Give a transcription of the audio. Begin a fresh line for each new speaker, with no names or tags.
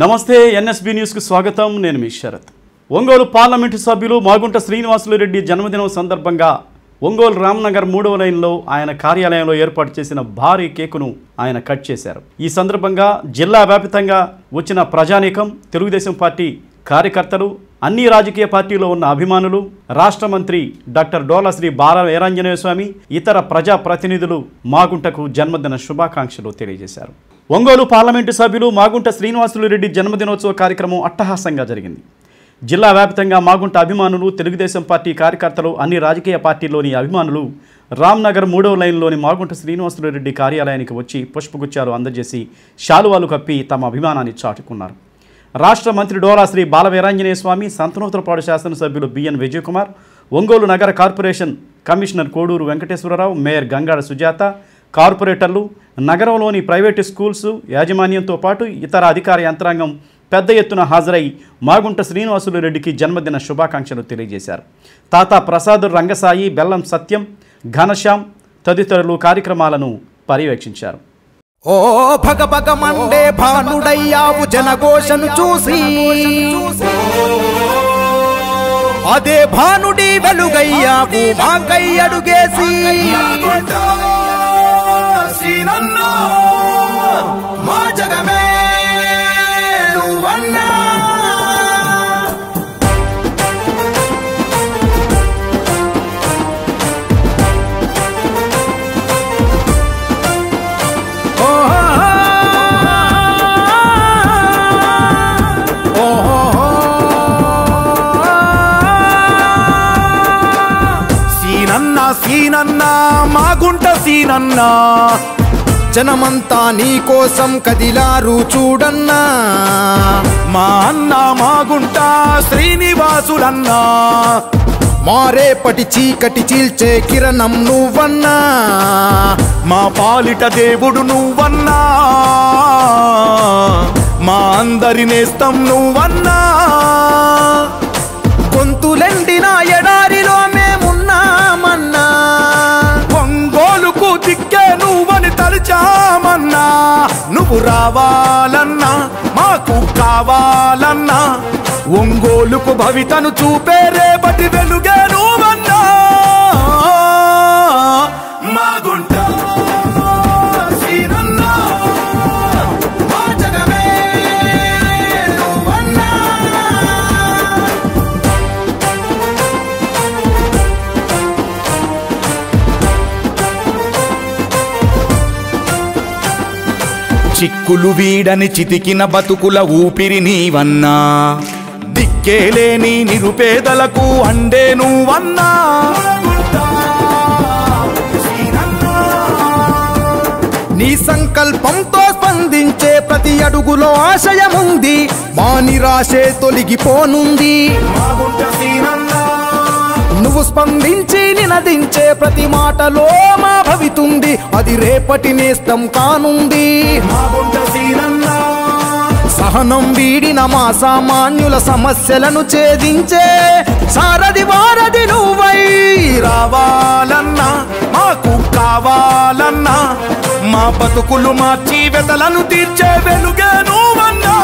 నమస్తే NSB news కు స్వాగతం. నేను మీ శరత్. ఒంగోలు పార్లమెంటు సభ్యులు మాగుంట శ్రీనివాసులు రెడ్డి జన్మదినం సందర్భంగా ఒంగోలు రామ్నగర్ 3వ లైన్లో ఆయన కార్యాలయంలో ఏర్పాటు చేసిన భారీ కేకును ఆయన కట్ చేశారు. ఈ సందర్భంగా జిల్లా వ్యాప్తంగా వచ్చిన ప్రజానీకం, తెలుగుదేశం పార్టీ కార్యకర్తలు, అన్ని రాజకీయ పార్టీలో ఉన్న అభిమానులు, రాష్ట్ర మంత్రి డాక్టర్ డోలా శ్రీ బాల వీరాంజనేయ స్వామి, ఇతర ప్రజా ప్రతినిధులు మాగుంటకు జన్మదిన శుభాకాంక్షలు తెలియజేశారు. ఒంగోలు పార్లమెంటు సభ్యులు మాగుంట శ్రీనివాసులు రెడ్డి జన్మదినోత్సవ కార్యక్రమం అట్టహాసంగా జరిగింది. జిల్లా వ్యాప్తంగా మాగుంట అభిమానులు, తెలుగుదేశం పార్టీ కార్యకర్తలు, అన్ని రాజకీయ పార్టీల్లోని అభిమానులు రామ్నగర్ 3వ లైన్లోని మాగుంట శ్రీనివాసులు రెడ్డి కార్యాలయానికి వచ్చి పుష్పగుచ్చాలు అందజేసి శాలువాలు కప్పి తమ అభిమానాన్ని చాటుకున్నారు. రాష్ట్ర మంత్రి డోలా శ్రీ బాల వీరాంజనేయ స్వామి, సంతనూతలపాడు శాసనసభ్యులు బిఎన్ విజయకుమార్, ఒంగోలు నగర corporation commissioner Koduru Venkateswararao, mayor Gangada Sujatha, కార్పొరేటర్లు, నగరంలోని ప్రైవేటు స్కూల్స్ యాజమాన్యంతో పాటు ఇతర అధికార యంత్రాంగం పెద్ద ఎత్తున హాజరై మాగుంట శ్రీనివాసులు రెడ్డికి జన్మదిన శుభాకాంక్షలు తెలియజేశారు. తాతా ప్రసాద్, రంగసాయి, బెల్లం సత్యం, ఘనశ్యామ్ తదితరులు కార్యక్రమాలను పర్యవేక్షించారు.
ఓ భగ భగ మండే భానుడయ్యావు జనఘోషను చూసి, అదే భానుడి వెలుగయ్యావు మాకై అడుగేసి, మా జగమే నువ్వన్నా. సీనన్నా మాగుంట సీనన్నా, జనమంతా నీ కోసం కదిలారు చూడన్నా. మా అన్న మాగుంట శ్రీనివాసులన్నా, మారేపటి చీకటి చీల్చే కిరణం నువ్వన్నా. మా పాలిట దేవుడు నువ్వన్నా, మా అందరి నేస్తం నువ్వన్నా. గొంతులెండిన ఎడారిలో మేమున్నామన్నా, ఒంగోలుకు దిక్కే నువ్వని తలిచామన్నా. నువ్వు రావాలన్నా మాకు కావాలన్నా, ఒంగోలుకు భవితను చూపే రేపటి వెలుగే నువ్వన్నా. మాగుంట చిక్కులు వీడని చితికిన బతుకుల ఊపిరి నీవన్నా, దిక్కేలేని నిరుపేదలకు అండే నువ్వన్నా. నీ సంకల్పంతో స్పందించే ప్రతి అడుగులో ఆశయముంది, మా నిరాశే తొలగిపోనుంది. నువ్వు స్పందించి నినదించే ప్రతి మాటలో మా భవితుంది, అది రేపటి నేస్తం కానుంది. సహనం వీడిన మా సామాన్యుల సమస్యలను ఛేదించే సారథి వారధి నువ్వై రావాలన్నా, మాకు కావాలన్నా. మా బతుకులు మార్చి వెతలను తీర్చే వెలుగే నువ్వన్నా.